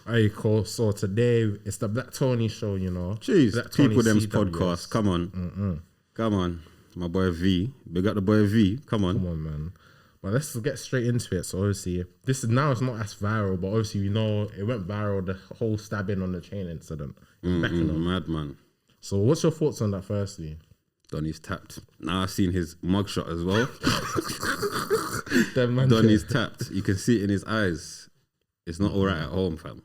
Hey, cool. So today it's the Black Tony show, you know. Jeez, Black Tony People Them's CWS. podcast. Come on. Come on. My boy V. Big up the boy V. Come on. Come on, man. But let's get straight into it. So obviously, this is now it's not as viral, but obviously we know it went viral. The whole stabbing on the train incident. Madman. So what's your thoughts on that? Firstly, Donny's tapped. Now I've seen his mugshot as well. Them man, Donny's tapped. You can see it in his eyes. It's not all right at home, fam.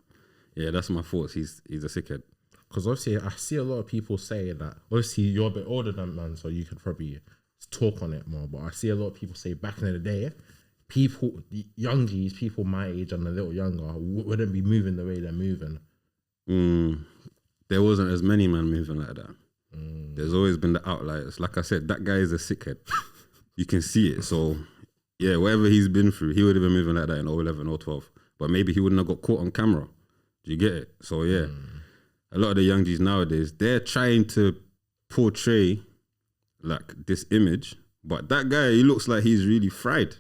Yeah, that's my thoughts. He's a sickhead. Because obviously I see a lot of people say that. Obviously you're a bit older than man, so you could probably talk on it more. But I see a lot of people say back in the day, people, youngies, people my age and a little younger, wouldn't be moving the way they're moving. There wasn't as many men moving like that. There's always been the outliers. Like I said, that guy is a sickhead. You can see it. So yeah, whatever he's been through, he would have been moving like that in 011 or 12. But maybe he wouldn't have got caught on camera. Do you get it? So yeah, a lot of the young G's nowadays, they're trying to portray like this image, but that guy, he looks like he's really fried.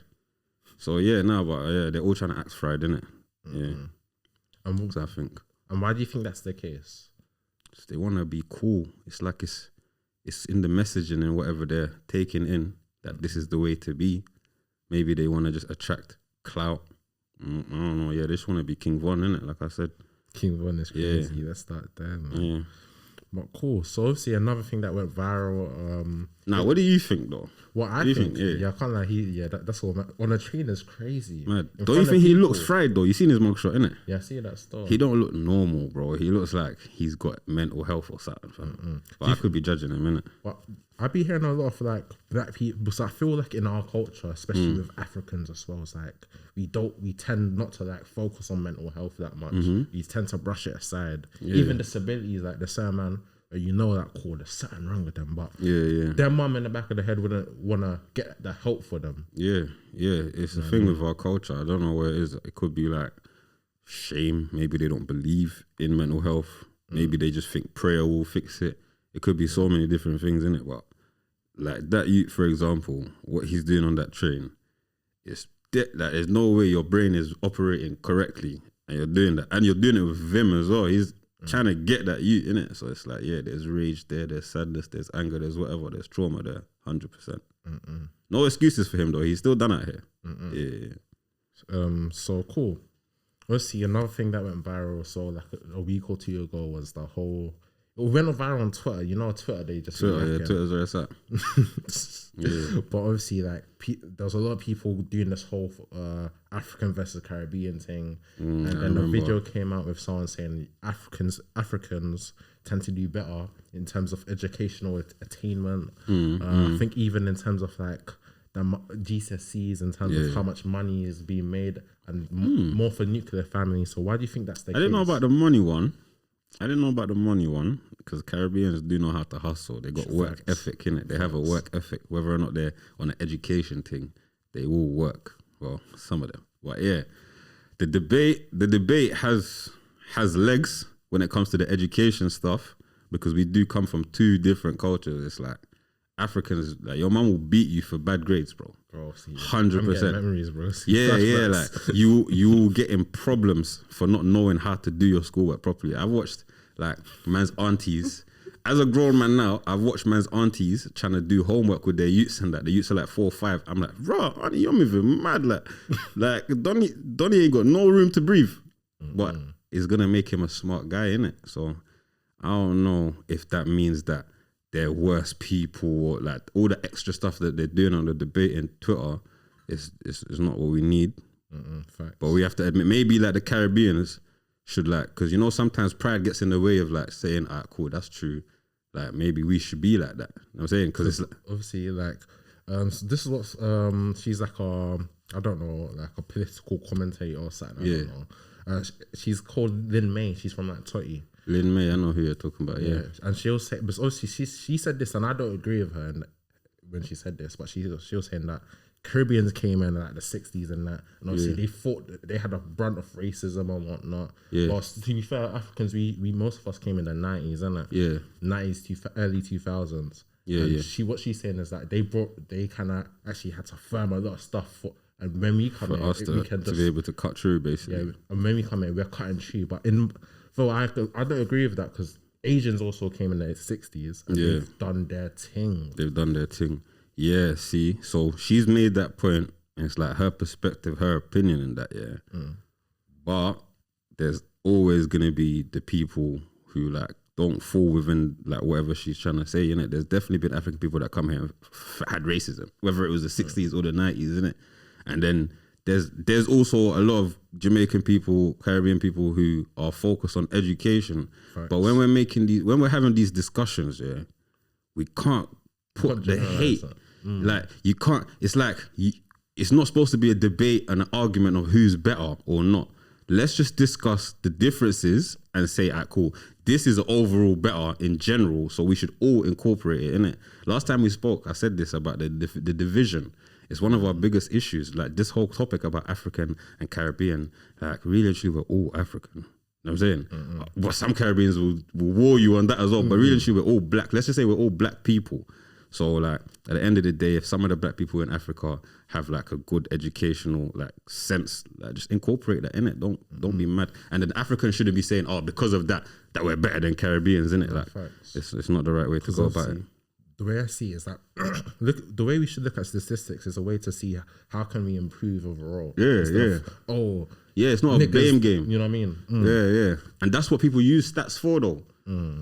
So yeah, they're all trying to act fried, innit? Yeah. And so I think. And why do you think that's the case? They want to be cool. It's like it's in the messaging and whatever they're taking in that this is the way to be. Maybe they want to just attract clout. I don't know. Yeah, they just want to be King Von, innit? Like I said. King Von is crazy. Yeah. Let's start there, man. Yeah. But cool. So obviously another thing that went viral. Now, what do you think though? What I think, I can't lie. That's all. Man. On a train is crazy. Man, don't you think he looks fried though? You seen his mugshot, innit? Yeah, I see that stuff. He don't look normal, bro. He looks like he's got mental health or something. But I could be judging him, innit? But I be hearing a lot of like black people. So I feel like in our culture, especially with Africans as well, it's like we tend not to like focus on mental health that much. We tend to brush it aside. Even disabilities, like the certain man, you know that cool, there's something wrong with them, but their mum in the back of the head wouldn't want to get the help for them. It's a thing with our culture. I don't know what it is. It could be like shame. Maybe they don't believe in mental health. Maybe they just think prayer will fix it. It could be so many different things in it, but like that youth, for example, what he's doing on that train, there's no way your brain is operating correctly, and you're doing that, and you're doing it with him as well. He's trying to get that youth in it, so it's like there's rage there, there's sadness, there's anger, there's whatever, there's trauma there, 100%. No excuses for him though. He's still done out here. So cool. Obviously, another thing that went viral, so like a week or two ago, was the whole. It went viral on Twitter. You know, Twitter, they just Twitter's where it's at. But obviously, like there was a lot of people doing this whole African versus Caribbean thing, and then the video came out with someone saying Africans tend to do better in terms of educational attainment. I think even in terms of like the GCSEs, in terms of how much money is being made, and more for nuclear families. So why do you think that's the case? I didn't know about the money one because Caribbeans do know how to hustle. They got work ethic in it. They have a work ethic. Whether or not they're on an education thing, they will work. Well, some of them. But yeah, the debate has legs when it comes to the education stuff, because we do come from two different cultures. It's like Africans, like your mom will beat you for bad grades, bro. 100%. Memories, bro. Like you will get in problems for not knowing how to do your schoolwork properly. I've watched like man's aunties. As a grown man now, I've watched man's aunties trying to do homework with their youths and that. The youths are like 4 or 5. I'm like, bro, auntie, you're moving mad. Like Donny ain't got no room to breathe. But it's gonna make him a smart guy, innit? So I don't know if that means that they're worse people, or like all the extra stuff that they're doing on the debate in Twitter is not what we need. But we have to admit, maybe like the Caribbeans should like, because you know sometimes pride gets in the way of like saying, "Ah, cool, that's true." Like maybe we should be like that. You know what I'm saying? Because it's like, obviously like so this is what she's like I don't know, like a political commentator or something. I don't know. She's called Lynn May. She's from like Totty. Lynn May, I know who you're talking about. Yeah, and she'll say, but obviously she said this, and I don't agree with her when she said this, but she was saying that Caribbeans came in like the 60s and that, and obviously they had a brunt of racism and whatnot. But to be fair, Africans, we most of us came in the 90s, isn't it? 90s to early 2000s. What she's saying is that they kind of actually had to firm a lot of stuff And when we come for in, us we can to just be able to cut through, basically. yeah. And when we come in, we're cutting through. But I don't agree with that because Asians also came in the 60s and they've done their thing. They've done their thing. Yeah. See, so she's made that point, and it's like her perspective, her opinion in that. Yeah. But there's always gonna be the people who like don't fall within like whatever she's trying to say, innit? There's definitely been African people that come here and had racism, whether it was the 60s or the 90s, innit? And then there's also a lot of Jamaican people, Caribbean people who are focused on education. Facts. But when we're having these discussions, yeah, we can't put the hate. Like you can't. It's like it's not supposed to be a debate and an argument of who's better or not. Let's just discuss the differences and say, cool, this is overall better in general, so we should all incorporate it, innit? Last time we spoke, I said this about the division. It's one of our biggest issues. Like this whole topic about African and Caribbean, like really and truly, we're all African. You know what I'm saying? But some Caribbeans will war you on that as well. But really and truly, we're all black. Let's just say we're all black people. So like at the end of the day, if some of the black people in Africa have like a good educational like sense, like just incorporate that in it. Don't be mad. And then Africans shouldn't be saying, oh, because of that we're better than Caribbeans, innit? Like it's not the right way to go about it. The way I see it is that the way we should look at statistics is a way to see how can we improve overall. Yeah, it's not a blame game. You know what I mean? Yeah. And that's what people use stats for though.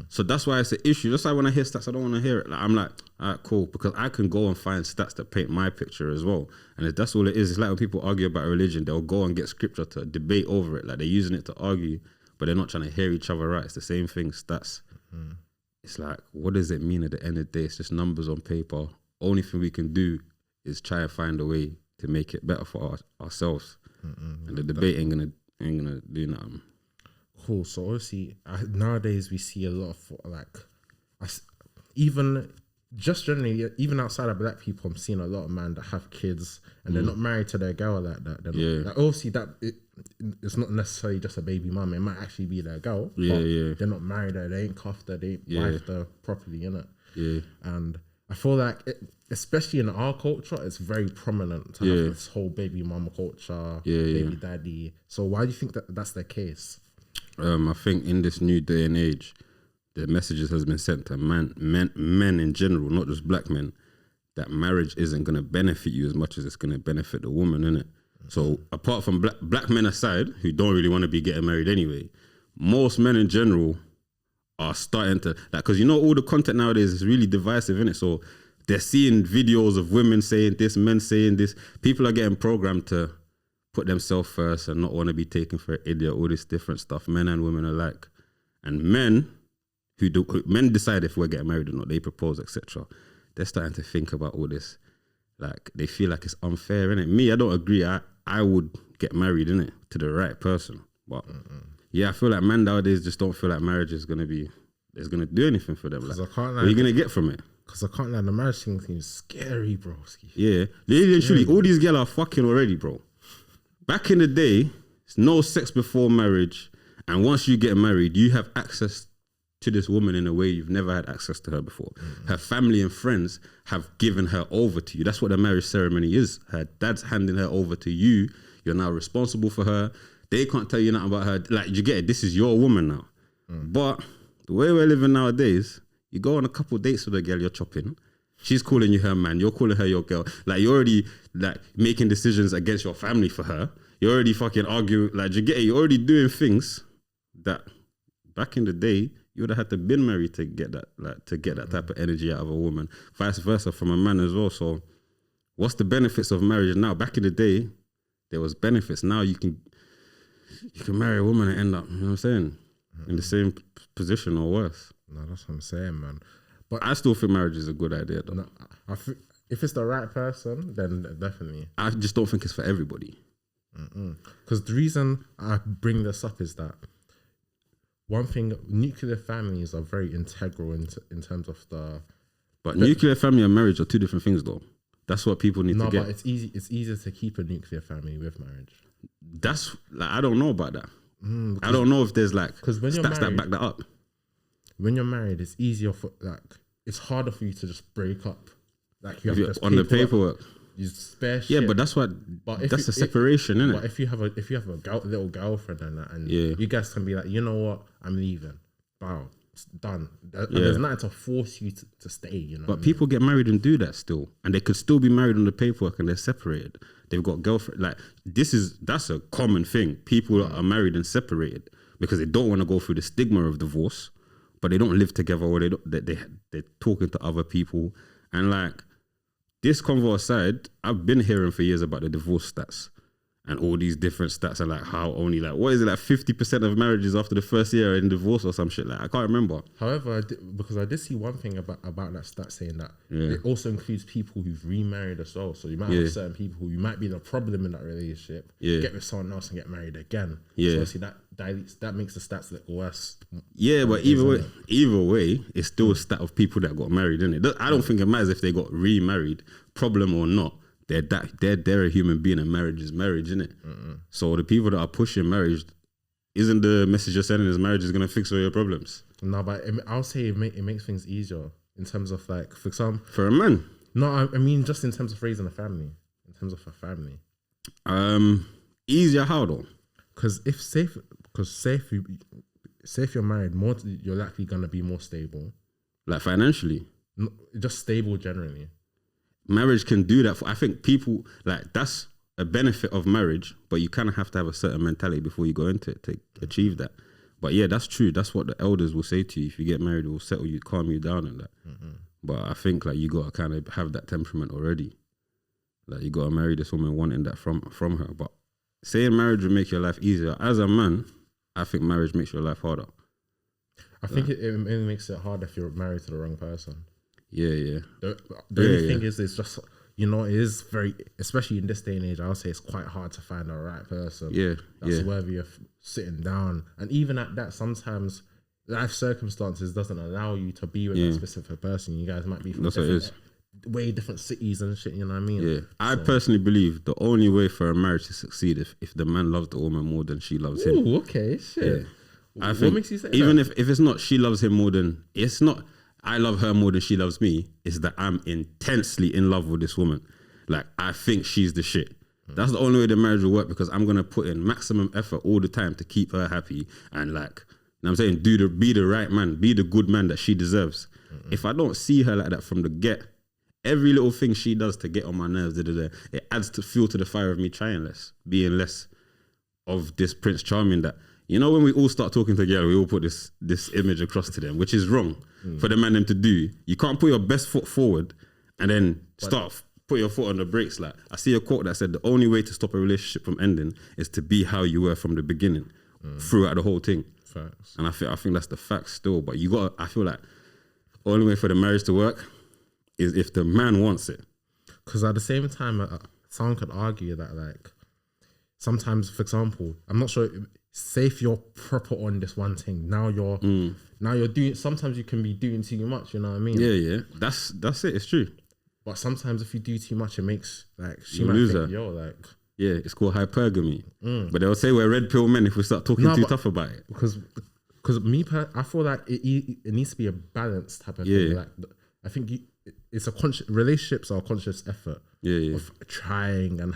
So that's why it's an issue. That's why when I hear stats, I don't want to hear it. Like, I'm like, all right, cool, because I can go and find stats that paint my picture as well. And if that's all it is, it's like when people argue about religion, they'll go and get scripture to debate over it. Like they're using it to argue, but they're not trying to hear each other out. It's the same thing, stats. It's like, what does it mean at the end of the day? It's just numbers on paper. Only thing we can do is try and find a way to make it better for ourselves. And the debate ain't gonna do nothing. Cool. So obviously nowadays we see a lot of like, even just generally, even outside of black people, I'm seeing a lot of men that have kids and they're not married to their girl like that. They're not, like, obviously it's not necessarily just a baby mum. It might actually be their girl. They're not married her. They ain't cuffed her. They ain't wifed her properly, innit? And I feel like, especially in our culture, it's very prominent to have this whole baby mama culture, baby daddy. So why do you think that that's the case? I think in this new day and age, the messages has been sent to men in general, not just black men, that marriage isn't going to benefit you as much as it's going to benefit the woman, innit? So apart from black men aside, who don't really want to be getting married anyway, most men in general are starting to, like, because you know all the content nowadays is really divisive, innit? So they're seeing videos of women saying this, men saying this. People are getting programmed to put themselves first and not want to be taken for an idiot, all this different stuff, men and women alike. And men men decide if we're getting married or not, they propose, etc. They're starting to think about all this. Like, they feel like it's unfair, innit? Me, I don't agree. I would get married, innit, to the right person. But yeah, I feel like men nowadays just don't feel like marriage is gonna do anything for them. Like, what are you gonna get from it? Because I can't lie, the marriage thing seems scary, bro. Yeah, literally, all these girls are fucking already, bro. Back in the day, it's no sex before marriage, and once you get married, you have access to this woman in a way you've never had access to her before. Her family and friends have given her over to you. That's what the marriage ceremony is. Her dad's handing her over to you. You're now responsible for her. They can't tell you nothing about her. Like, you get it. This is your woman now. But the way we're living nowadays, you go on a couple dates with a girl you're chopping. She's calling you her man. You're calling her your girl. Like, you're already like making decisions against your family for her. You're already fucking arguing. Like, you get it. You're already doing things that back in the day, you would have had to been married to get that, like, to get that type of energy out of a woman. Vice versa from a man as well. So what's the benefits of marriage now? Back in the day, there was benefits. Now you can marry a woman and end up, you know what I'm saying, in the same position or worse. No, that's what I'm saying, man. But I still think marriage is a good idea, though. No, if it's the right person, then definitely. I just don't think it's for everybody. Because the reason I bring this up is that one thing, nuclear families are very integral in terms of the. But nuclear family and marriage are two different things, though. That's what people need to get. No, but it's easy. It's easier to keep a nuclear family with marriage. That's like, I don't know about that. I don't know if there's like stats that back that up. When you're married, it's easier for it's harder for you to just break up. Like, you have to on the paperwork. you spare shit. Yeah, but that's what. But that's a separation, isn't it? But if you have a little girlfriend and Yeah. you guys can be like, you know what, I'm leaving. Wow, it's done. And there's nothing to force you to stay. You know. But people get married and do that still, and they could still be married on the paperwork, and they're separated. They've got girlfriend. Like that's a common thing. People are married and separated because they don't want to go through the stigma of divorce, but they don't live together, or they're talking to other people. And like this convo aside, I've been hearing for years about the divorce stats and all these different stats, and like how only like what is it, like 50% of marriages after the first year are in divorce or some shit. Like I can't remember. However, because I did see one thing about that stat saying that it also includes people who've remarried as well. So you might have certain people who you might be the problem in that relationship, get with someone else and get married again. So obviously that makes the stats look worse. Yeah, but either way, it's still a stat of people that got married, isn't it? I don't think it matters if they got remarried, problem or not. They're a human being, and marriage is marriage, isn't it? So the people that are pushing marriage, isn't the message you're sending is marriage is gonna fix all your problems? No, but I'll say it makes things easier in terms of like, for example, for a man. No, I mean just in terms of raising a family, in terms of a family. Easier how though? Because if you're married, you're likely gonna be more stable, like financially. No, just stable generally. Marriage can do that. I think people like that's a benefit of marriage, but you kind of have to have a certain mentality before you go into it to achieve that. But yeah, that's true. That's what the elders will say to you. If you get married, it will settle you, calm you down and that. But I think like you got to kind of have that temperament already. Like you got to marry this woman wanting that from her. But saying marriage will make your life easier. As a man, I think marriage makes your life harder. I think it makes it hard if you're married to the wrong person. Yeah. The only thing is, it's just, you know, it is very, especially in this day and age, I would say it's quite hard to find the right person. That's worthy of sitting down. And even at that, sometimes life circumstances doesn't allow you to be with that specific person. You guys might be from way different cities and shit, you know what I mean? Yeah. I personally believe the only way for a marriage to succeed if the man loves the woman more than she loves him. Ooh, okay, shit. Yeah. I think what makes you say even that? if it's not she loves him more than, it's not I love her more than she loves me, is that I'm intensely in love with this woman. Like, I think she's the shit. That's the only way the marriage will work, because I'm going to put in maximum effort all the time to keep her happy and like, you know what I'm saying, be the right man, be the good man that she deserves. If I don't see her like that from the get, every little thing she does to get on my nerves, it adds to fuel to the fire of me trying less, being less of this Prince Charming that, you know, when we all start talking together, we all put this image across to them, which is wrong for the man them to do. You can't put your best foot forward and then put your foot on the brakes. Like, I see a quote that said, the only way to stop a relationship from ending is to be how you were from the beginning, throughout the whole thing. Facts. And I think that's the fact still. But I feel like the only way for the marriage to work is if the man wants it. Because at the same time, someone could argue that, like, sometimes, for example, I'm not sure, say if you're proper on this one thing, now you're doing, sometimes you can be doing too much, you know what I mean? Yeah. That's it, it's true. But sometimes if you do too much, it makes, like, she You might lose think, her. yo, like... Yeah, it's called hypergamy. But they'll say we're red pill men if we start talking too tough about it. Because I feel like it needs to be a balanced type of thing. Like, I think it's relationships are a conscious effort of trying, and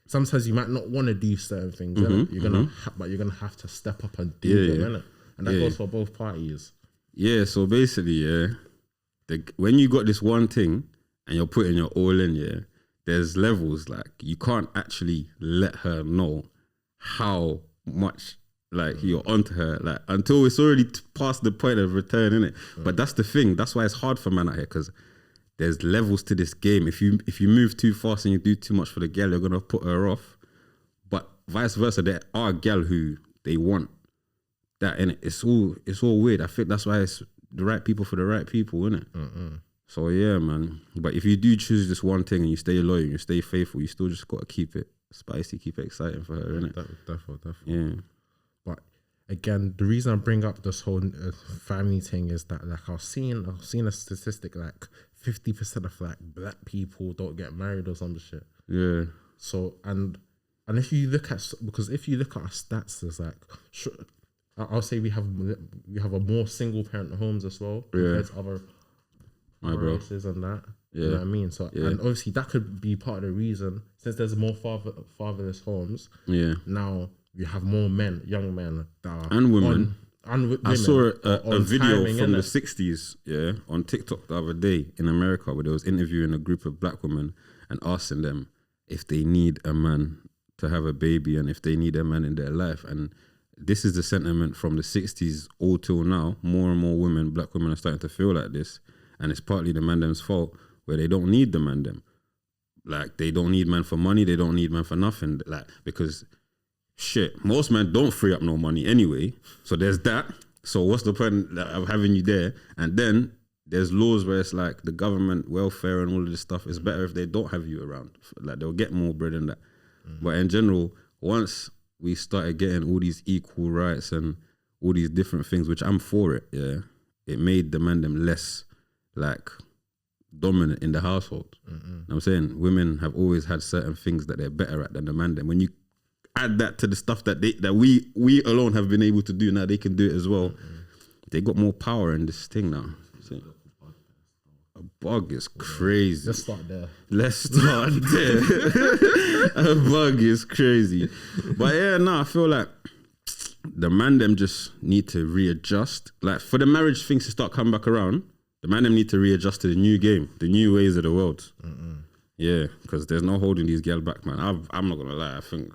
sometimes you might not want to do certain things, but you're gonna have to step up and do them, innit? And that goes for both parties. Yeah, so basically, when you got this one thing and you're putting your all in, there's levels. Like, you can't actually let her know how much like you're onto her, like, until it's already past the point of return, innit? But that's the thing. That's why it's hard for men out here, because there's levels to this game. If you move too fast and you do too much for the girl, you're gonna put her off. But vice versa, there are girl who they want that, innit? It's all weird. I think that's why it's the right people for the right people, innit? So yeah, man. But if you do choose this one thing and you stay loyal, you stay faithful, you still just gotta keep it spicy, keep it exciting for her, innit? Definitely. Yeah. But again, the reason I bring up this whole family thing is that, like, I've seen a statistic, like 50% of like black people don't get married or some shit. Yeah. So and if you look at our stats, there's like, I'll say we have a more single parent homes as well compared to races and that. Yeah. You know what I mean? So and obviously that could be part of the reason, since there's more fatherless homes. Yeah. Now you have more men, young men that are and women. I saw a video from the 60s, on TikTok the other day in America, where they was interviewing a group of black women and asking them if they need a man to have a baby and if they need a man in their life. And this is the sentiment from the 60s all till now. More and more women, black women, are starting to feel like this, and it's partly the man them's fault, where they don't need the man them. Like, they don't need men for money, they don't need men for nothing, like, because shit, most men don't free up no money anyway, so there's that. So what's the point of having you there? And then there's laws where it's like the government welfare and all of this stuff is better if they don't have you around. Like, they'll get more bread than that. But in general, once we started getting all these equal rights and all these different things, which I'm for it, it made the man them less like dominant in the household. You know what I'm saying? Women have always had certain things that they're better at than the man them. When you add that to the stuff that we alone have been able to do, now they can do it as well. They got more power in this thing now. See? A bug is crazy. Let's start there. A bug is crazy. But I feel like the man them just need to readjust. Like, for the marriage things to start coming back around, the man them need to readjust to the new game, the new ways of the world. Yeah, because there's no holding these girls back, man. I'm not gonna lie. I think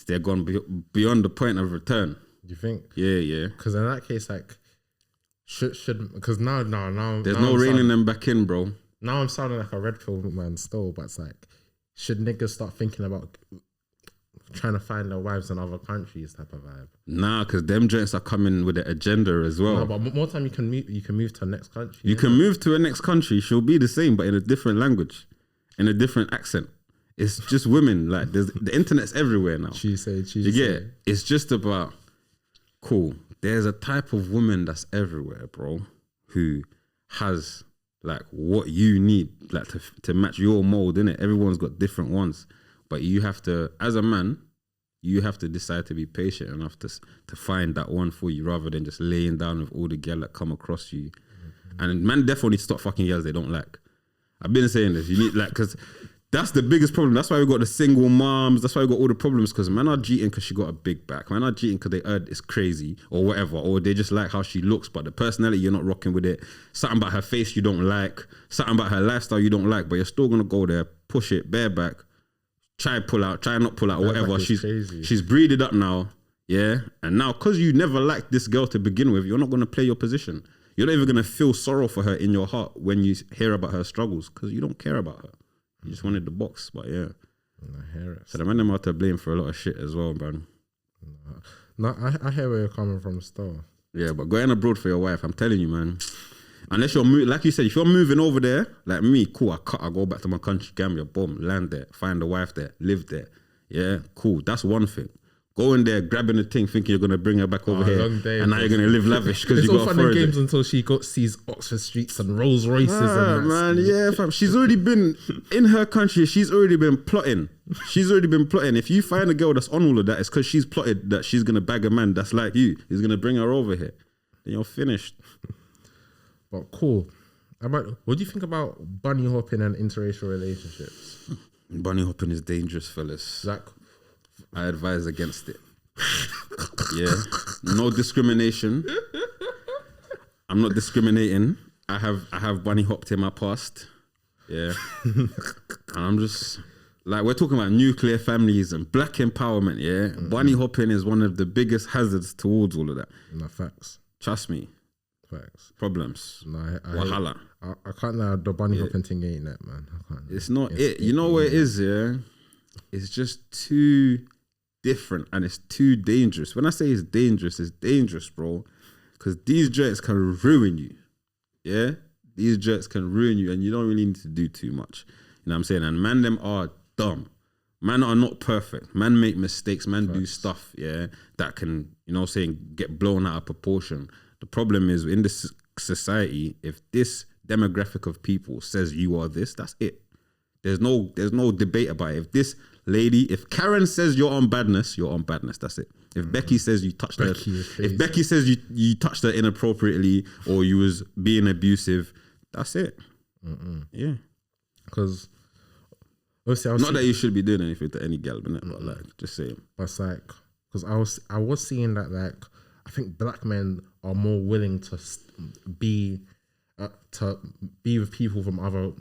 they're gone beyond the point of return. You think? Yeah. Because in that case, like, should because now there's no reining them back in, bro. Now I'm sounding like a red pill man still, but it's like, should niggas start thinking about trying to find their wives in other countries type of vibe? Nah, because them joints are coming with an agenda as well. No, but more time you can move to the next country. You can move to a next country. She'll be the same, but in a different language, in a different accent. It's just women. Like, the internet's everywhere now. You get it? It's just about, cool, there's a type of woman that's everywhere, bro, who has like what you need, like to match your mold, innit? Everyone's got different ones, but you have to, as a man, you have to decide to be patient enough to find that one for you, rather than just laying down with all the girls that come across you. And man definitely need to stop fucking girls they don't like. I've been saying this. You need, like, because that's the biggest problem. That's why we got the single moms. That's why we got all the problems, because men are cheating because she got a big back. Men are cheating because they heard it's crazy or whatever, or they just like how she looks, but the personality, you're not rocking with it. Something about her face you don't like. Something about her lifestyle you don't like, but you're still going to go there, push it, bareback, try pull out, try not pull out, or whatever. She's breeded up now, yeah? And now, because you never liked this girl to begin with, you're not going to play your position. You're not even going to feel sorrow for her in your heart when you hear about her struggles, because you don't care about her. You just wanted the box, but yeah. I hear it. So the man them out to blame for a lot of shit as well, man. No, I hear where you're coming from still. Yeah, but going abroad for your wife, I'm telling you, man. Unless you're, like you said, if you're moving over there, like me, cool, I go back to my country, Gambia, boom, land there, find a wife there, live there. Yeah, cool, that's one thing. Going there, grabbing the thing, thinking you're going to bring her back over here, and now you're going to live lavish because you got authority. It's all fun and games until she sees Oxford streets and Rolls Royces. And man, yeah, fam. She's already been, in her country, she's already been plotting. If you find a girl that's on all of that, it's because she's plotted that she's going to bag a man that's like you. He's going to bring her over here. Then you're finished. But cool. What do you think about bunny hopping and interracial relationships? Bunny hopping is dangerous, fellas. Like, I advise against it. Yeah. No discrimination. I'm not discriminating. I have bunny hopped in my past. Yeah. And I'm just like, we're talking about nuclear families and black empowerment, yeah? Mm-hmm. Bunny hopping is one of the biggest hazards towards all of that. No, facts. Trust me. Facts. Problems. No, Wahala. I can't lie, the bunny hopping thing ain't that, man. I can't. It's not it. You know what it is, yeah? It's just too different and it's too dangerous. When I say it's dangerous, bro. Because these joints can ruin you. Yeah? These joints can ruin you and you don't really need to do too much. You know what I'm saying? And man, them are dumb. Man are not perfect. Man make mistakes. Man do stuff, yeah, that can, you know what I'm saying, get blown out of proportion. The problem is in this society, if this demographic of people says you are this, that's it. There's no debate about it. If this lady, if Karen says you're on badness, that's it. If Becky says you touched her, if Becky says you touched her inappropriately or you was being abusive, That's it. Yeah. Because obviously, Not that you should be doing anything to any girl, but like, just saying. But it's like, because I was seeing that, like, I think black men are more willing to be with people from other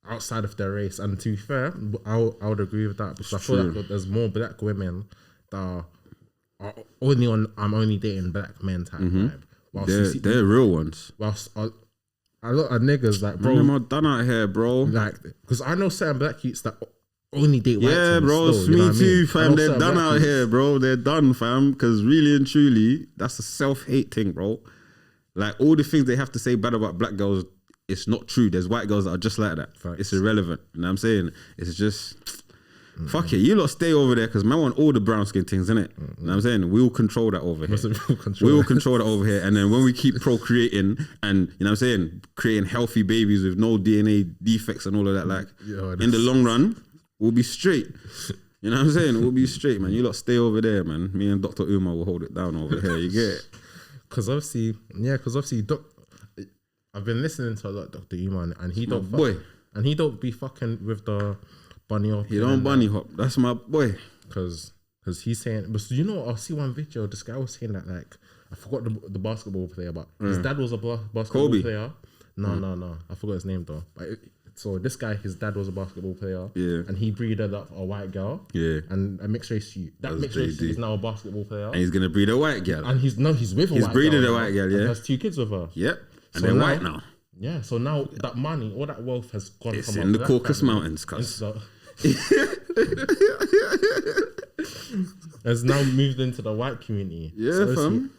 outside of their race. And to be fair, I would agree with that, because I feel like there's more black women that are only on I'm only dating black men type vibe. They're real ones. Whilst a lot of niggas, like, bro, I'm all done out here, bro. like, because I know certain black youths that only date white Yeah, teams bro, still, me you know what I too, mean? fam. They're done out here, bro. They're done, fam. Because really and truly, that's a self-hate thing, bro. Like, all the things they have to say bad about black girls, it's not true. There's white girls that are just like that. Facts. It's irrelevant. You know what I'm saying? It's just, fuck it. You lot stay over there, because man want all the brown skin things, innit? You know what I'm saying? We'll control that over here. We'll control that over here. And then when we keep procreating and, you know what I'm saying, creating healthy babies with no DNA defects and all of that, like, in the long run, we'll be straight. You know what I'm saying? We'll be straight, man. You lot stay over there, man. Me and Dr. Umar will hold it down over here. You get it? Because obviously, I've been listening to a lot of Dr. Umar, and he don't and he don't be fucking with the bunny hop. He don't bunny hop. That's my boy. Because he's saying, but you know, I see one video. This guy was saying that, like, I forgot the basketball player, but his dad was a basketball player. No, I forgot his name though. But so this guy, his dad was a basketball player. Yeah. And he breeded up a white girl. Yeah. And a mixed race youth. That mixed race youth is now a basketball player. And he's gonna breed a white girl. And he's with a white girl. He's breeded a white girl, yeah. And has 2 kids with her. Yep. And So they're now- white now. Yeah. So now that money, all that wealth has gone It's from in the Caucasus Mountains, cuz. Has now moved into the white community. Yeah, So fam.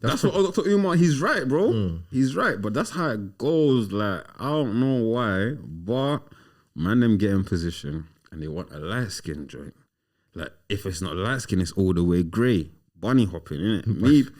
That's what Dr. Umar, he's right, bro. He's right, but that's how it goes. Like, I don't know why, but man, them get in position and they want a light skin joint. Like, if it's not light skin, it's all the way grey. Bunny hopping, innit?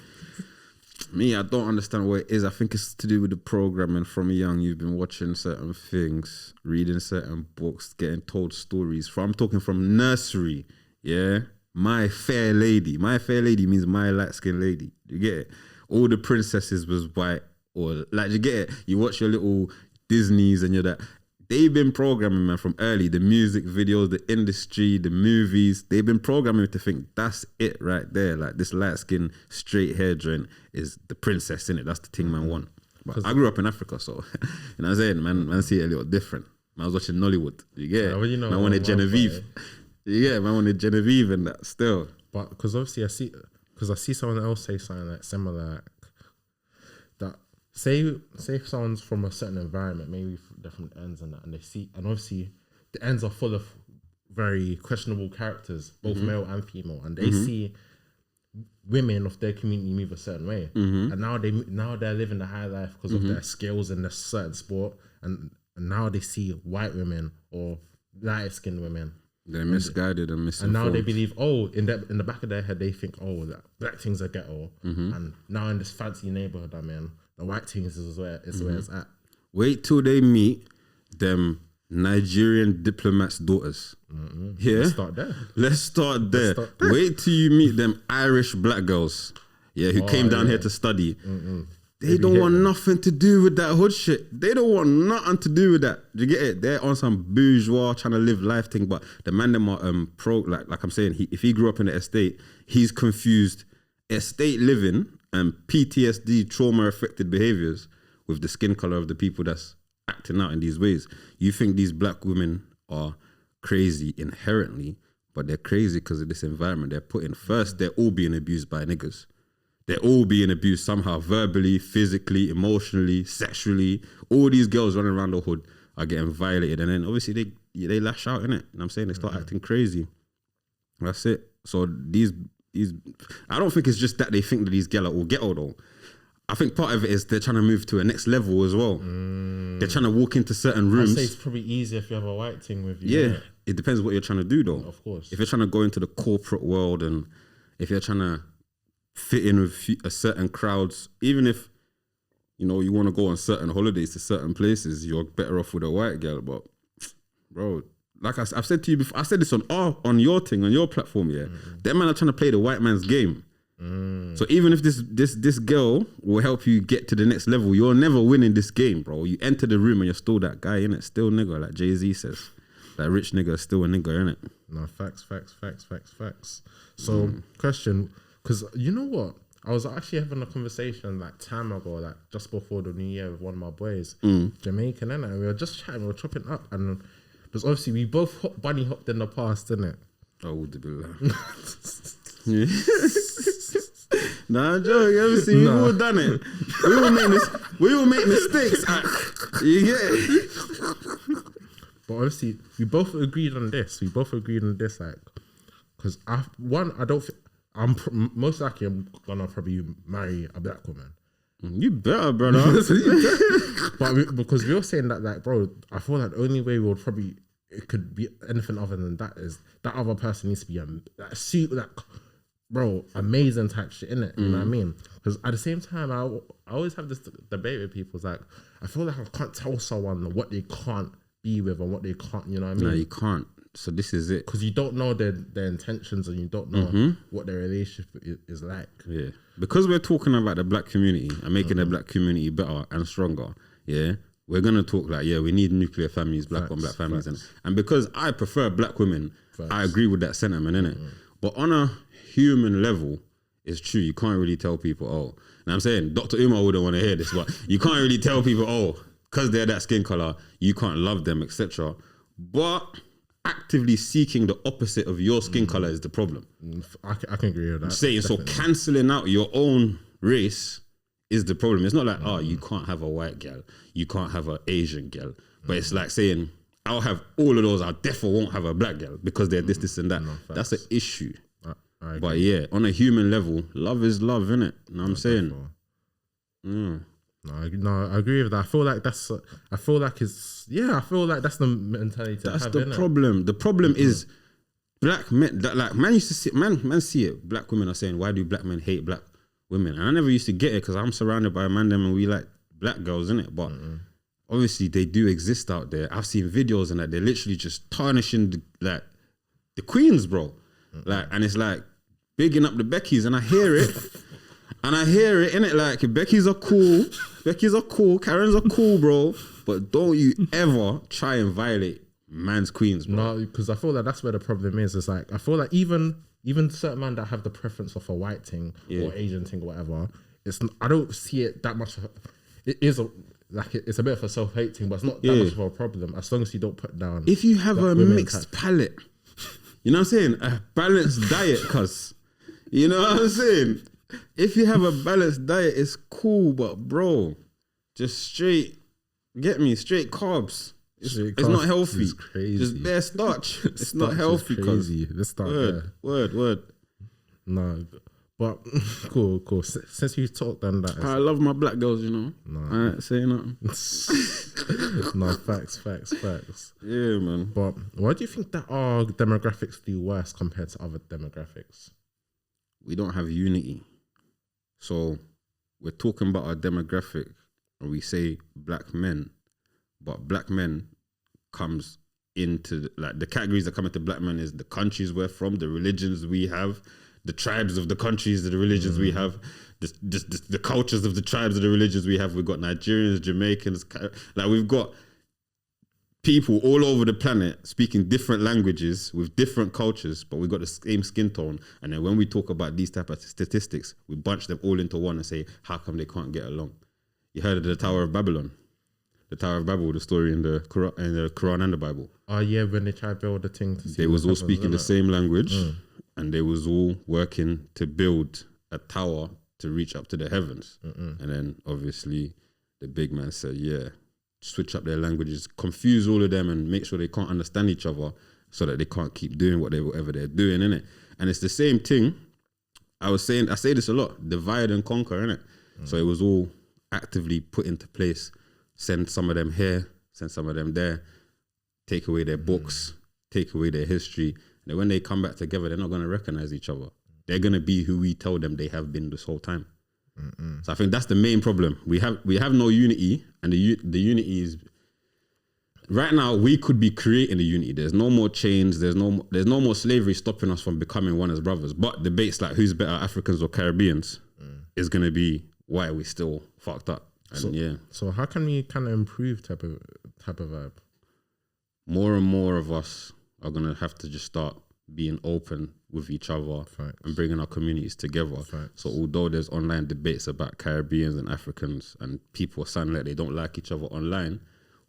Me, I don't understand what it is. I think it's to do with the programming from young. You've been watching certain things, reading certain books, getting told stories. I'm talking from nursery, yeah? My fair lady. My fair lady means my light-skinned lady. You get it? All the princesses was white. Or, like, you get it? You watch your little Disneys and you're that. They've been programming, man, from early. The music videos, the industry, the movies. They've been programming to think that's it right there. Like, this light-skinned, straight hair joint is the princess, innit? That's the thing man want. But I grew up in Africa, so, you know what I'm saying? Man see it a little different. Man, I was watching Nollywood. You get it? Yeah, well, you know, man wanted Genevieve. Yeah, man wanted Genevieve and that still. But because obviously I see someone else say something like similar, like that. Say if someone's from a certain environment, maybe different ends and that, and they see, and obviously the ends are full of very questionable characters, both male and female, and they see women of their community move a certain way, and now they're living the high life because of their skills in a certain sport, and now they see white women or light skinned women. They're misguided and misinformed. And now they believe, in the back of their head, they think, that black things are ghetto. And now in this fancy neighborhood I'm in, the white things is where it's at. Wait till they meet them Nigerian diplomats' daughters. Yeah? Let's start there. Wait till you meet them Irish black girls, who came down here to study. They don't want nothing to do with that hood shit. They don't want nothing to do with that. Do you get it? They're on some bourgeois trying to live life thing. But the man them are like I'm saying, if he grew up in the estate, he's confused estate living and PTSD, trauma affected behaviors with the skin color of the people that's acting out in these ways. You think these black women are crazy inherently, but they're crazy because of this environment they're put in. First, they're all being abused by niggas. They're all being abused somehow, verbally, physically, emotionally, sexually. All these girls running around the hood are getting violated. And then obviously they lash out, innit? You know what I'm saying? They start acting crazy. That's it. So these, I don't think it's just that they think that these girls are all ghetto though. I think part of it is they're trying to move to a next level as well. They're trying to walk into certain rooms. I'd say it's probably easier if you have a white thing with you. Yeah, it depends what you're trying to do though. Of course. If you're trying to go into the corporate world and if you're trying to fit in with a certain crowds, even if you want to go on certain holidays to certain places, you're better off with a white girl. But bro, like I've said to you before, I said this on your thing, on your platform, them men are trying to play the white man's game. So even if this girl will help you get to the next level, you're never winning this game, bro. You enter the room and you're still that guy, innit? Still nigga, like Jay-Z says. That rich nigga is still a nigga, innit? No, facts. So, question, because you know what? I was actually having a conversation like time ago, like just before the new year with one of my boys, Jamaican, innit? And we were just chatting, we were chopping up, and because obviously we both bunny hopped in the past, innit? Oh, yeah. Nah, Joe, you ever see? We've all done it. We all make mistakes. You get it? But obviously, we both agreed on this. Like, because I don't think, most likely I'm gonna probably marry a black woman. You better, brother. But because we were saying that, like, bro, I feel like the only way we would probably, it could be anything other than that is that other person needs to be bro, amazing type shit, innit? You know what I mean? Because at the same time, I always have this debate with people. It's like, I feel like I can't tell someone what they can't be with and what they can't, you know what I mean? No, you can't. So this is it. Because you don't know their intentions and you don't know what their relationship is like. Yeah. Because we're talking about the black community and making the black community better and stronger, yeah, we're going to talk like, yeah, we need nuclear families, black on black families. And because I prefer black women, I agree with that sentiment, innit? But on a human level, it's true. You can't really tell people, oh, now I'm saying Dr. Umar wouldn't want to hear this, but you can't really tell people, oh, because they're that skin color, you can't love them, etc. But actively seeking the opposite of your skin color is the problem. I can agree with that. Saying definitely. So cancelling out your own race is the problem. It's not like, oh, you can't have a white girl, you can't have an Asian girl, but it's like saying, I'll have all of those, I definitely won't have a black girl because they're this and that. No, that's an issue. But yeah, on a human level, love is love, innit? You know what I'm saying? No, I agree with that. I feel like that's the mentality. That's the problem. The problem is black men. Like man used to see, man see it. Black women are saying, why do black men hate black women? And I never used to get it because I'm surrounded by a man them and we like black girls, innit? But obviously they do exist out there. I've seen videos and that they're literally just tarnishing the queens, bro. Like, and it's like bigging up the Beckys, and I hear it. Innit? Like, Beckys are cool, Karens are cool, bro. But don't you ever try and violate man's queens, bro. No, because I feel like that's where the problem is. It's like, I feel like even certain men that have the preference of a white thing or Asian thing or whatever, I don't see it that much. It is it's a bit of a self-hate thing, but it's not that much of a problem as long as you don't put down. If you have a mixed palate, you know what I'm saying? A balanced diet, cuz. You know what I'm saying? If you have a balanced diet, it's cool, but bro, just straight carbs. It's not healthy. It's crazy. Just bare starch. It's not healthy, cuz. Let's start Word. No, but cool. Since you talked on that, I love my black girls, you know. No, I ain't saying nothing. No, facts. Yeah, man. But why do you think that our demographics do worse compared to other demographics? We don't have unity. So we're talking about our demographic and we say black men, but black men comes into like the categories that come into black men is the countries we're from, the religions we have, the tribes of the countries of the religions we have, the cultures of the tribes of the religions we have. We've got Nigerians, Jamaicans, like we've got people all over the planet speaking different languages with different cultures, but we've got the same skin tone. And then when we talk about these type of statistics, we bunch them all into one and say, how come they can't get along? You heard of the Tower of Babylon? The Tower of Babel, the story in the Quran and the Bible. Oh yeah, when they tried to build the thing. They was all speaking the same language and they was all working to build a tower to reach up to the heavens. And then obviously the big man said, yeah, switch up their languages, confuse all of them and make sure they can't understand each other so that they can't keep doing whatever they're doing, innit? And it's the same thing. I say this a lot, divide and conquer, innit? So it was all actively put into place. Send some of them here, send some of them there, take away their books, take away their history. And then when they come back together, they're not going to recognize each other. They're going to be who we tell them they have been this whole time. So I think that's the main problem. We have no unity, and the unity is right now we could be creating a unity. There's no more chains. There's no more slavery stopping us from becoming one as brothers. But debates like who's better, Africans or Caribbeans, is gonna be why we still fucked up. And So how can we kind of improve type of vibe? More and more of us are gonna have to just start being open with each other and bringing our communities together. So although there's online debates about Caribbeans and Africans and people sound like they don't like each other online,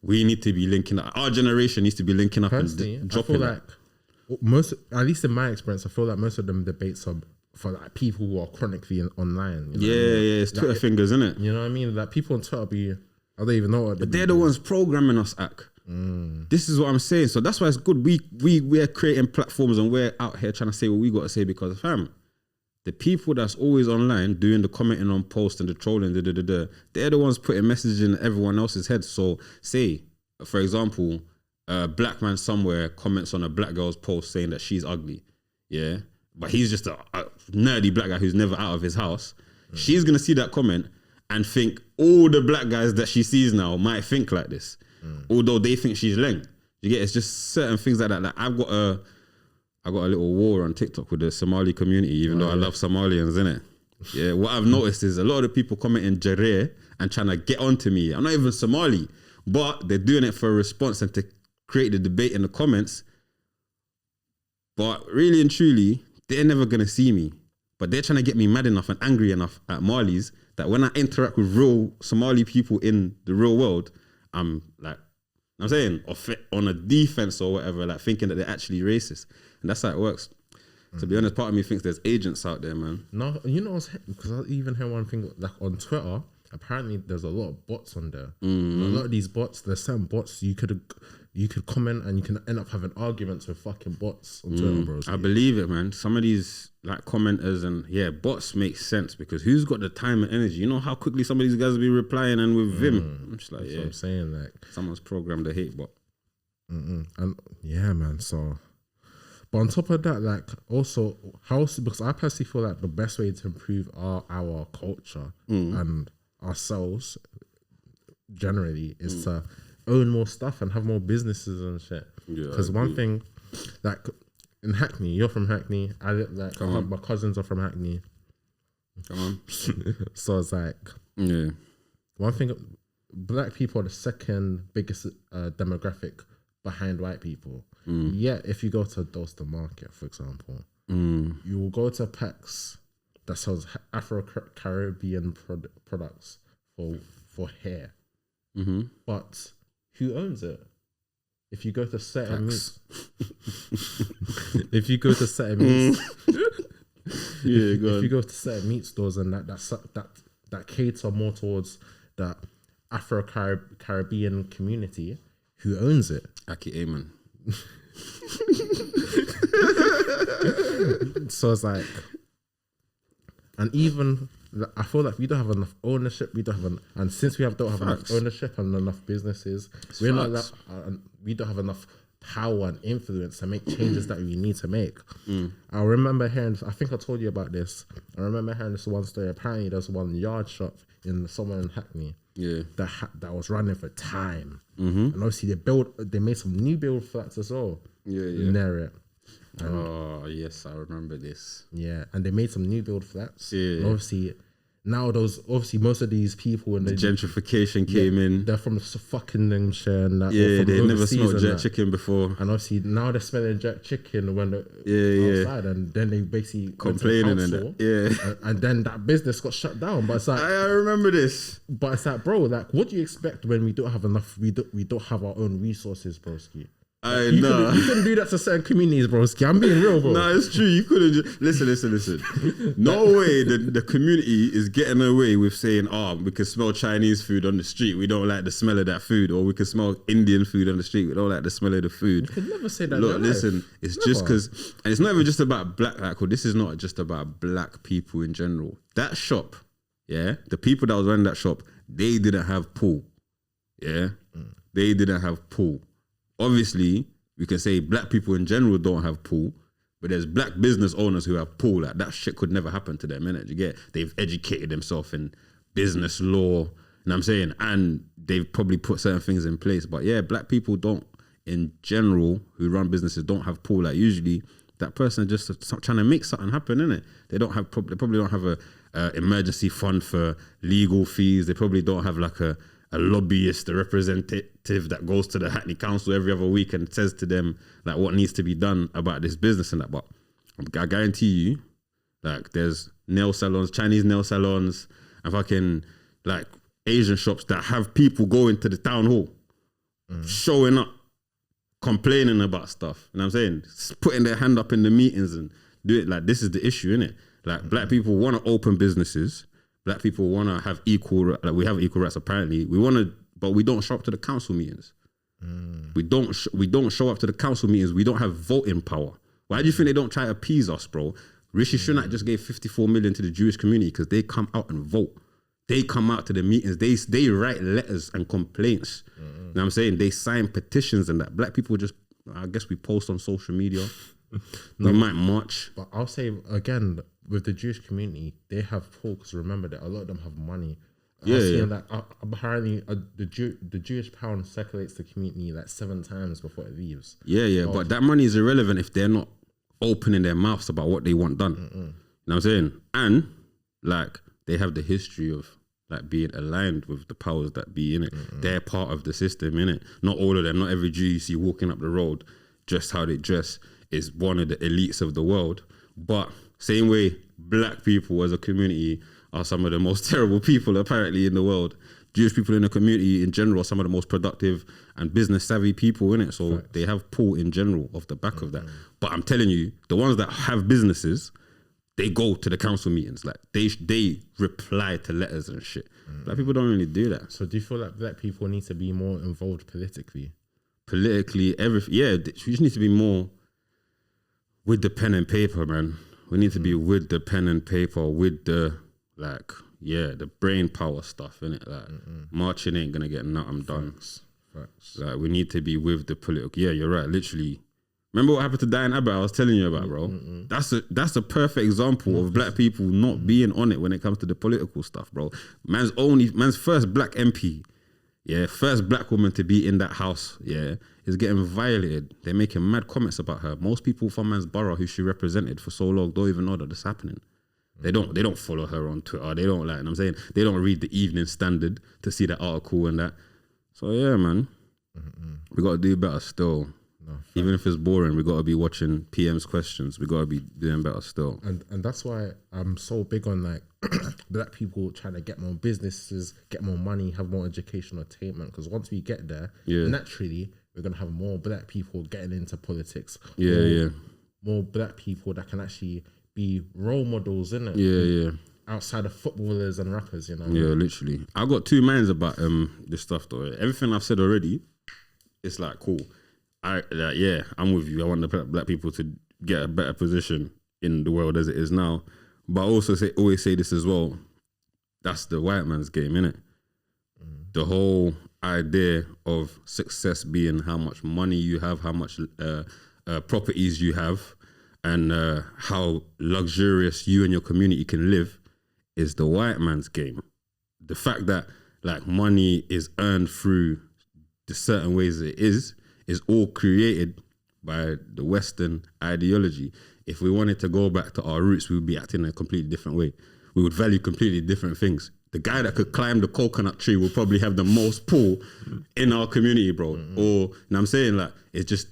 we need to be linking up. Our generation needs to be linking up and dropping. I feel like most, at least in my experience, I feel like most of them debates are for like people who are chronically online. You know what I mean? It's Twitter fingers, isn't it? You know what I mean? Like people on Twitter I don't even know what but they're the ones programming us, This is what I'm saying. So that's why it's good. We're creating platforms and we're out here trying to say what we got to say because, fam, the people that's always online doing the commenting on posts and the trolling, they're the ones putting messages in everyone else's head. So say, for example, a black man somewhere comments on a black girl's post saying that she's ugly. Yeah. But he's just a nerdy black guy who's never out of his house. She's going to see that comment and think all the black guys that she sees now might think like this. Although they think she's leng. You get, it's just certain things like that. Like I got a little war on TikTok with the Somali community, even though I love Somalians, innit? Yeah, what I've noticed is a lot of the people commenting Jareh and trying to get onto me. I'm not even Somali, but they're doing it for a response and to create the debate in the comments. But really and truly, they're never gonna see me. But they're trying to get me mad enough and angry enough at Marlies that when I interact with real Somali people in the real world, I'm like, I'm saying, on a defense or whatever, like thinking that they're actually racist. And that's how it works. To be honest, part of me thinks there's agents out there, man. No, you know, because I even heard one thing, like on Twitter, apparently there's a lot of bots on there. A lot of these bots, there's certain bots you could comment and you can end up having arguments with fucking bots on Twitter, bro. I believe it, man. Some of these like commenters and bots make sense because who's got the time and energy? You know how quickly some of these guys will be replying and with vim. I'm just like, That's what I'm saying, like someone's programmed a hate bot. And yeah, man. So, but on top of that, like also because I personally feel like the best way to improve our culture and ourselves generally is to own more stuff and have more businesses and shit. Because one thing, like in Hackney, you're from Hackney. My cousins are from Hackney. Come on. So it's like, one thing, black people are the second biggest demographic behind white people. Yet, if you go to Dolster Market, for example, you will go to PAX that sells Afro-Caribbean products for hair. But who owns it? If you go to certain meats, if you go to certain meats, if you go to certain meat stores and that cater more towards the Afro-Caribbean community, who owns it? Aki Amen. So it's like, and even I feel like we don't have enough ownership. And since we don't have enough ownership and enough businesses, we don't have enough power and influence to make changes that we need to make. I remember hearing, I think I told you about this. I remember hearing this one story. Apparently, there's one yard shop somewhere in Hackney. That was running for time, and obviously they made some new build flats as well. Near it. Yes, I remember this. Yeah, and they made some new build flats. And obviously, now most of these people and the gentrification came in. They're from fucking Lincolnshire and that. They never smelled jerk chicken before. And obviously now they're smelling jerk chicken when they're outside, and then they basically complaining and then that business got shut down. But it's like I remember this. But it's like, bro, like, what do you expect when we don't have enough? We don't have our own resources, broski. You couldn't do that to certain communities, broski. I'm being real, bro. No, it's true. You couldn't just listen. No way the community is getting away with saying, we can smell Chinese food on the street. We don't like the smell of that food. Or we can smell Indian food on the street. We don't like the smell of the food. You could never say that. Look, listen, it's just because, and it's not even just about black, this is not just about black people in general. That shop, the people that was running that shop, they didn't have pool. They didn't have pool. Obviously, we can say black people in general don't have pool, but there's black business owners who have pool. Like that shit could never happen to them, innit? You get? They've educated themselves in business law, what I'm saying? And they've probably put certain things in place. But yeah, black people don't, in general, who run businesses, don't have pull. Like usually that person just trying to make something happen, innit? They probably don't have a emergency fund for legal fees. They probably don't have like a lobbyist, a representative that goes to the Hackney Council every other week and says to them like what needs to be done about this business and that. But I guarantee you, like there's nail salons, Chinese nail salons, and fucking like Asian shops that have people going to the town hall, showing up, complaining about stuff. You know what I'm saying? Putting their hand up in the meetings and do it. Like this is the issue, innit? Like black people want to open businesses. Black people want to have equal, like we have equal rights apparently. We want to, but we don't show up to the council meetings. We don't show up to the council meetings. We don't have voting power. Why do you think they don't try to appease us, bro? Rishi Sunak just gave 54 million to the Jewish community because they come out and vote. They come out to the meetings. They write letters and complaints. You know what I'm saying? They sign petitions and that. Black people just, I guess we post on social media. We might march. But I'll say again, with the Jewish community, they have pull because remember that a lot of them have money. That apparently the Jewish pound circulates the community like 7 times before it leaves. But that money is irrelevant if they're not opening their mouths about what they want done. You know what I'm saying? And like they have the history of like being aligned with the powers that be in it. They're part of the system in it. Not all of them. Not every Jew you see walking up the road just how they dress is one of the elites of the world. But same way, black people as a community are some of the most terrible people apparently in the world. Jewish people in the community in general are some of the most productive and business savvy people in it. So they have pull in general off the back of that. But I'm telling you, the ones that have businesses, they go to the council meetings. Like they reply to letters and shit. Black people don't really do that. So do you feel like black people need to be more involved politically? Everything. Yeah, we just need to be more with the pen and paper, man. We need to be with the pen and paper, with the the brain power stuff, innit? Like marching ain't gonna get nothing done. Facts. Like we need to be with the political. Yeah, you're right. Literally, remember what happened to Diane Abbott? I was telling you about, bro. That's a perfect example of black people not being on it when it comes to the political stuff, bro. Man's first black MP, first black woman to be in that house, is getting violated. They're making mad comments about her. Most people from man's borough who she represented for so long don't even know that this happening. They don't follow her on Twitter. They don't like, I'm saying, they don't read the Evening Standard to see that article and that. So yeah, man, we got to do better still. Even if it's boring, we got to be watching PM's questions. We got to be doing better still. And that's why I'm so big on like black people trying to get more businesses, get more money, have more educational attainment. Because once we get there, naturally, we're going to have more black people getting into politics. More black people that can actually be role models, innit? Outside of footballers and rappers, you know? Yeah, literally. I got 2 minds about this stuff though. Everything I've said already, it's like cool. I'm with you. I want the black people to get a better position in the world as it is now. But I also always say this as well. That's the white man's game, innit? The whole idea of success being how much money you have, how much properties you have, and how luxurious you and your community can live is the white man's game. The fact that like money is earned through the certain ways it is all created by the Western ideology. If we wanted to go back to our roots, we would be acting in a completely different way. We would value completely different things. The guy that could climb the coconut tree will probably have the most pull in our community, bro. Or, you know what I'm saying? Like, it's just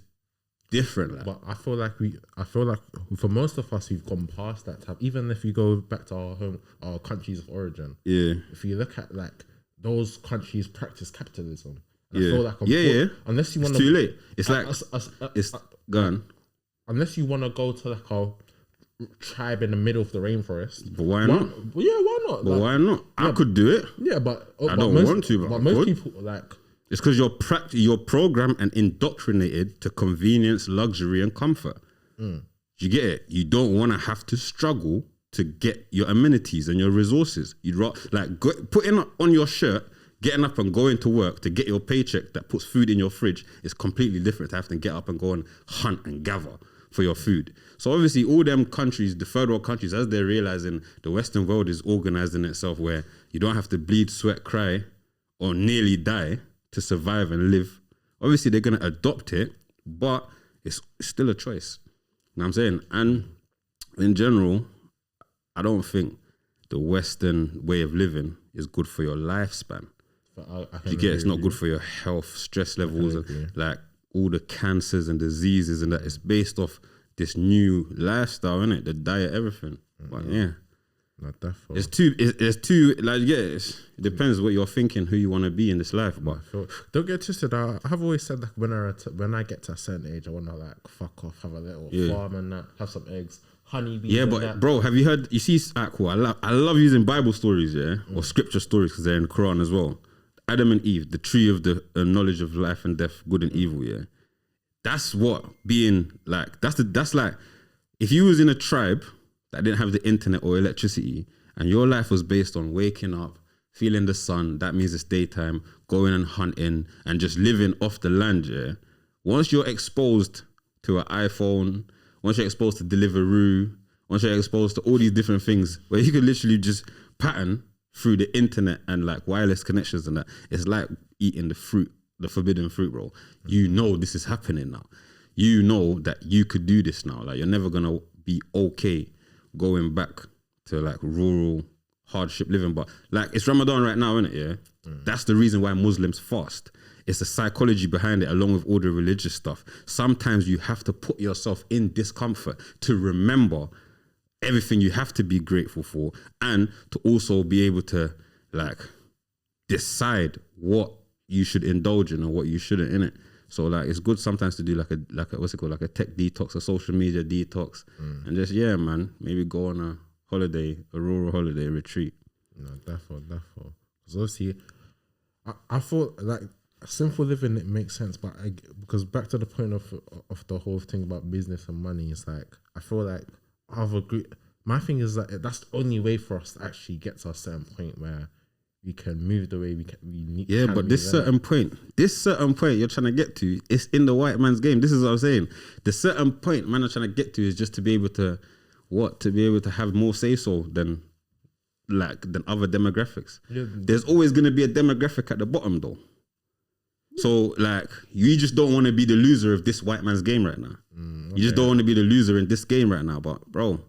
different. Like. But I feel like for most of us, we've gone past that time. Even if you go back to our countries of origin. Yeah. If you look at like those countries practice capitalism. I feel like unless you want to, too late. It's like it's gone. Unless you want to go to like a tribe in the middle of the rainforest. But why not? Why not? But like, why not? I could do it. Yeah, but I don't want to. But most people like. It's because you're programmed and indoctrinated to convenience, luxury, and comfort. You get it? You don't want to have to struggle to get your amenities and your resources. You'd like putting on your shirt. Getting up and going to work to get your paycheck that puts food in your fridge is completely different to have to get up and go and hunt and gather for your food. So obviously all them countries, the third world countries, as they're realizing the Western world is organizing itself where you don't have to bleed, sweat, cry or nearly die to survive and live. Obviously, they're going to adopt it, but it's still a choice. You know what I'm saying? And in general, I don't think the Western way of living is good for your lifespan. I You get it's not good for your health, stress levels, like all the cancers and diseases, and that it's based off this new lifestyle, innit? The diet, everything. But yeah, not that far. it's too like it depends what you're thinking, who you want to be in this life. But don't get twisted. I have always said that when I get to a certain age, I want to like fuck off, have a little farm and that, have some eggs, honeybees. Yeah, but that. Bro, have you heard? You see, cool. I love using Bible stories, or scripture stories because they're in the Quran as well. Adam and Eve, the tree of the knowledge of life and death, good and evil. Yeah, that's what being like. That's like if you was in a tribe that didn't have the internet or electricity, and your life was based on waking up, feeling the sun. That means it's daytime. Going and hunting and just living off the land. Yeah. Once you're exposed to an iPhone, once you're exposed to Deliveroo, once you're exposed to all these different things where you could literally just pattern through the internet and like wireless connections and that, it's like eating the fruit, the forbidden fruit, bro. You know this is happening now. You know that you could do this now. Like you're never gonna be okay going back to like rural hardship living. But like it's Ramadan right now, isn't it? Yeah. That's the reason why Muslims fast. It's the psychology behind it, along with all the religious stuff. Sometimes you have to put yourself in discomfort to remember everything you have to be grateful for, and to also be able to like decide what you should indulge in or what you shouldn't in it. So like it's good sometimes to do like a what's it called, like a tech detox, a social media detox, and just maybe go on a holiday, a rural holiday retreat. No, definitely. Because obviously, I thought like simple living, it makes sense, but because back to the point of the whole thing about business and money, it's like I feel like I've agreed. My thing is that that's the only way for us to actually get to a certain point where we can move the way we need. Yeah, but this certain point you're trying to get to, it's in the white man's game. This is what I'm saying. The certain point man are trying to get to is just to be able to have more say so than other demographics. Yeah. There's always gonna be a demographic at the bottom though. So like you just don't want to be the loser of this white man's game right now. Okay. You just don't want to be the loser in this game right now. But bro,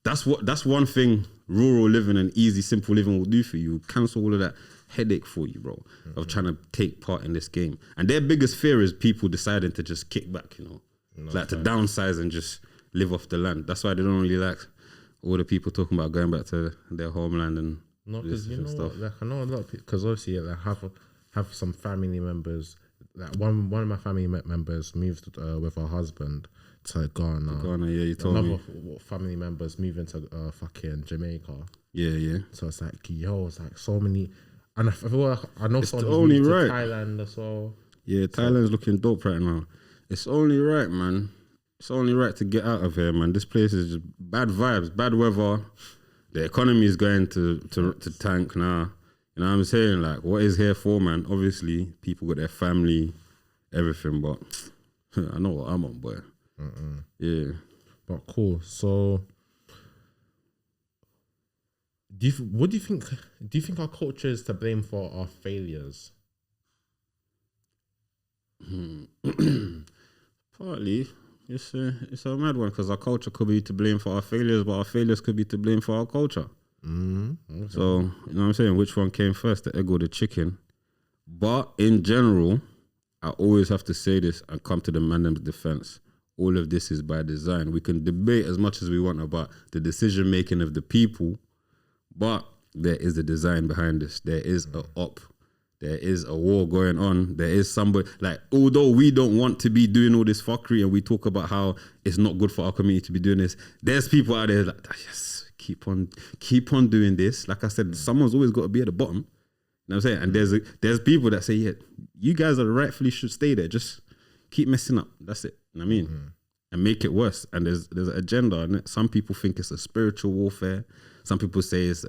that's one thing rural living and easy, simple living will do for you. Cancel all of that headache for you, bro, of trying to take part in this game. And their biggest fear is people deciding to just kick back, to downsize and just live off the land. That's why they don't really like all the people talking about going back to their homeland and because stuff. Like, I know a lot of people, because obviously have some family members. Like one of my family members moved with her husband to Ghana. Yeah, you told me. Another family members moving to fucking Jamaica. Yeah. So it's like, it's like so many. And I feel like I know someone who's moved to Thailand as well. Yeah, Thailand's looking dope right now. It's only right, man. It's only right to get out of here, man. This place is just bad vibes, bad weather. The economy is going to tank now. You know what I'm saying? Like, what is here for, man? Obviously, people got their family, everything, but I know what I'm on, boy. Yeah. But cool. So, what do you think? Do you think our culture is to blame for our failures? Partly. It's a mad one because our culture could be to blame for our failures, but our failures could be to blame for our culture. Okay. So, you know what I'm saying? Which one came first, the egg or the chicken? But in general, I always have to say this and come to the man's defense. All of this is by design. We can debate as much as we want about the decision making of the people, but there is a design behind this. There is a op. There is a war going on. There is somebody, like, although we don't want to be doing all this fuckery and we talk about how it's not good for our community to be doing this, there's people out there like, yes, keep on doing this. Like I said, someone's always got to be at the bottom. You know what I'm saying? And there's people that say, yeah, you guys are rightfully should stay there. Just keep messing up. That's it. You know what I mean? And make it worse. And there's an agenda on it. Some people think it's a spiritual warfare. Some people say it's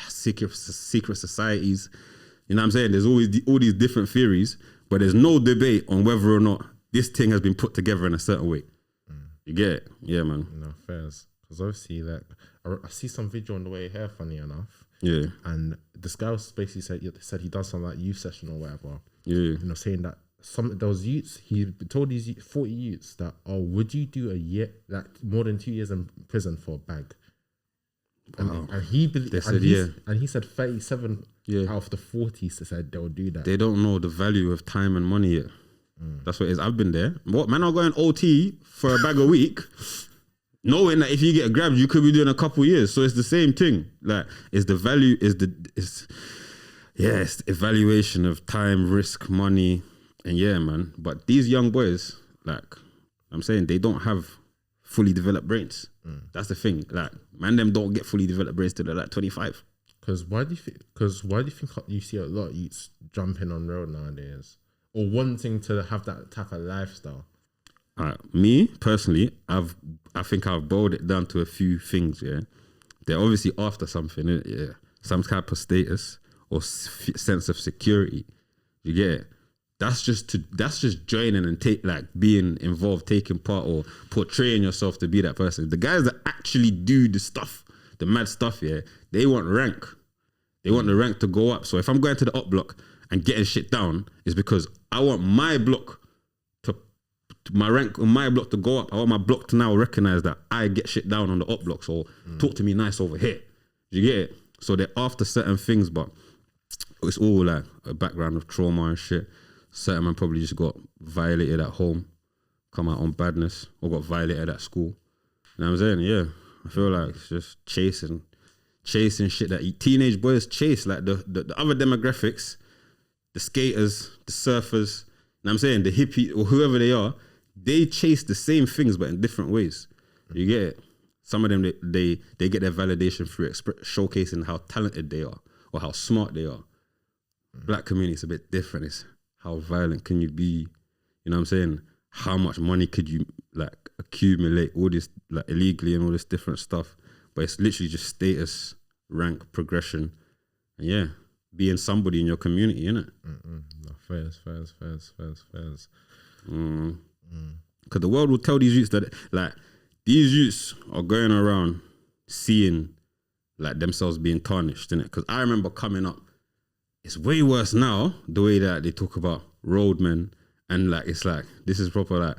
secret societies. You know what I'm saying? There's always all these different theories, but there's no debate on whether or not this thing has been put together in a certain way. You get it? Yeah, man. No, fairs. Because obviously, like, I see some video on the way here, funny enough, Yeah. And this guy was basically said he does some like youth session or whatever. Yeah. You know, saying that those youths, he told these 40 youths that, oh, would you do a year, like more than 2 years in prison for a bag? Wow. And he said, he said 37 out of the 40 said they'll do that. They don't know the value of time and money yet. That's what it is. I've been there. What, man are going OT for a bag a week, knowing that if you get grabbed, you could be doing a couple years. So it's the same thing. Like, it's the value, it's the evaluation of time, risk, money, and yeah, man. But these young boys, like I'm saying, they don't have fully developed brains. That's the thing. Like, man, them don't get fully developed brains till they're like 25. Because why do you think you see a lot of youths jumping on road nowadays, or wanting to have that type of lifestyle? Me personally, I think I've boiled it down to a few things. Yeah, they're obviously after something. Yeah, some type of status or sense of security. You get it? That's just joining and being involved, taking part, or portraying yourself to be that person. The guys that actually do the stuff, the mad stuff, yeah, they want rank. They want the rank to go up. So if I'm going to the up block and getting shit down, it's because I want my block my rank on my block to go up. I want my block to now recognize that I get shit down on the up blocks, or talk to me nice over here. You get it? So they're after certain things, but it's all like a background of trauma and shit. Certain man probably just got violated at home, come out on badness, or got violated at school. You know what I'm saying? Yeah. I feel like it's just chasing shit that teenage boys chase. Like the other demographics, the skaters, the surfers, you know what I'm saying? The hippie or whoever they are, they chase the same things but in different ways. You get it? Some of them, they get their validation through showcasing how talented they are or how smart they are. Black community is a bit different. It's how violent can you be? You know what I'm saying? How much money could you like accumulate, all this like illegally and all this different stuff? But it's literally just status, rank, progression, and yeah, being somebody in your community, innit? No, fairs. Because the world will tell these youths that like these youths are going around seeing like themselves being tarnished, innit? Because I remember coming up, it's way worse now, the way that they talk about roadmen, and like it's like this is proper, like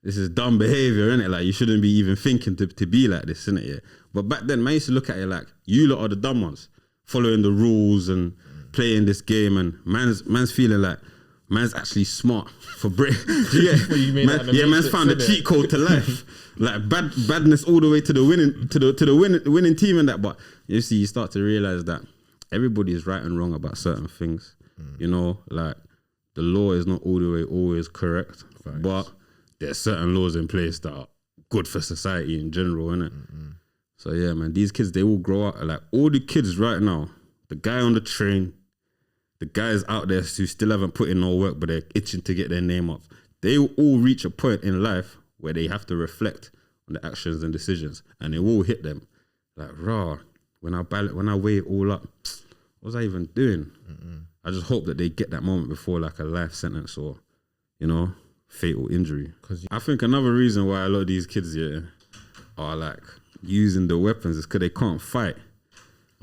this is dumb behavior, innit? Like you shouldn't be even thinking to be like this, innit? Yeah. But back then, man used to look at it like you lot are the dumb ones, following the rules and playing this game, and man's feeling like man's actually smart for break. Man's found the cheat code to life. Like badness all the way to the winning team and that. But you see, you start to realize that everybody is right and wrong about certain things. You know, like the law is not all the way always correct. Thanks. But there's certain laws in place that are good for society in general, innit? So yeah, man, these kids, they will grow up. Like all the kids right now, the guy on the train, the guys out there who still haven't put in no work, but they're itching to get their name up. They will all reach a point in life where they have to reflect on the actions and decisions, and it will hit them. Like, raw, when I weigh it all up, what was I even doing? I just hope that they get that moment before like a life sentence or, you know, fatal injury. I think another reason why a lot of these kids are like using the weapons is because they can't fight.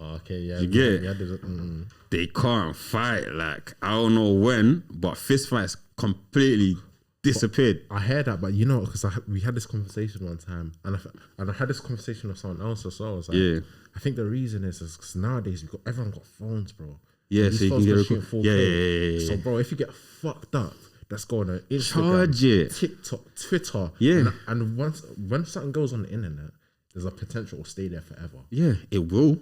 Okay, yeah. You get it? They can't fight. Like, I don't know when, but fist fights completely disappeared. I heard that, but you know, because we had this conversation one time, and I had this conversation with someone else as well. I was like, yeah. I think the reason is because nowadays everyone got phones, bro. Yeah, so you can get recorded. Yeah. So, bro, if you get fucked up, let's go on Instagram, charge it, TikTok, Twitter. Yeah. And when something goes on the internet, there's a potential to stay there forever. Yeah, it will.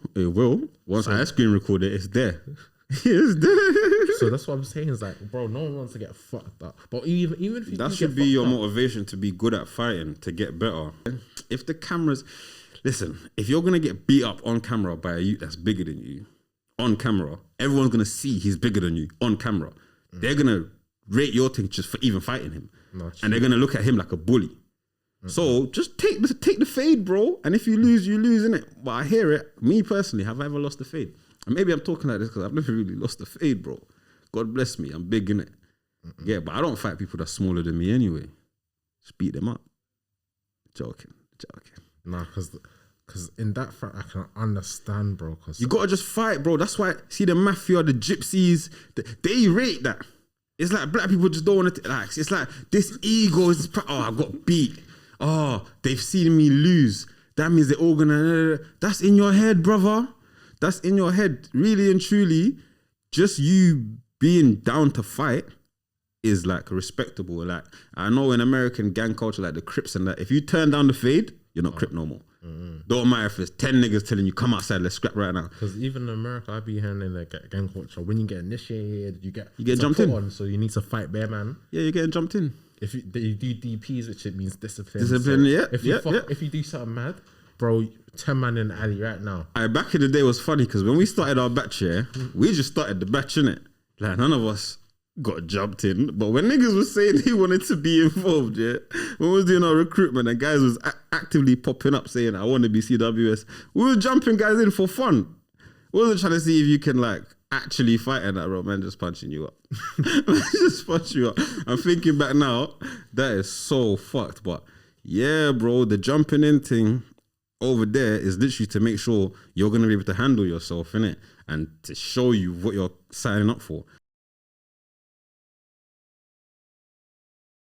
Once I screen record it, it's there. It's there. So that's what I'm saying is like, bro, no one wants to get fucked up. But even if you that should be your motivation to be good at fighting, to get better. If the cameras, listen, if you're gonna get beat up on camera by a youth that's bigger than you, on camera, everyone's gonna see he's bigger than you on camera. They're gonna rate your thing just for even fighting him, and they're gonna look at him like a bully. So just take the fade, bro. And if you lose, innit? But I hear it. Me personally, have I ever lost the fade? And maybe I'm talking like this because I've never really lost the fade, bro. God bless me. I'm big, innit? Yeah, but I don't fight people that's smaller than me anyway. Just beat them up. Joking. Nah, because Because in that fact, I can understand, bro. Because You gotta just fight, bro. That's why, see, the mafia, the gypsies, they rate that. It's like black people just don't want to, like, it's like this ego is, I got beat. Oh, they've seen me lose. That means they're all gonna, that's in your head, brother. That's in your head. Really and truly, just you being down to fight is like respectable. Like, I know in American gang culture, like the Crips and that, if you turn down the fade, you're not Crip no more. Don't matter if there's 10 niggas telling you come outside, let's scrap right now. Because even in America, I be hearing in the gang culture, when you get initiated, you get jumped in. On, so you need to fight bare man. Yeah, you're getting jumped in. If you do DPs, which it means discipline. Discipline, so yeah. If you do something mad, bro, 10 man in the alley right now. Back in the day was funny because when we started our batch, we just started the batch, innit? Like, none of us got jumped in. But when niggas was saying he wanted to be involved, when we was doing our recruitment and guys was actively popping up saying, I want to be CWS, we were jumping guys in for fun. We wasn't trying to see if you can, like, actually fight in that road, man, just punching you up. Just punch you up. I'm thinking back now, that is so fucked. But yeah, bro, the jumping in thing over there is literally to make sure you're going to be able to handle yourself, innit? And to show you what you're signing up for.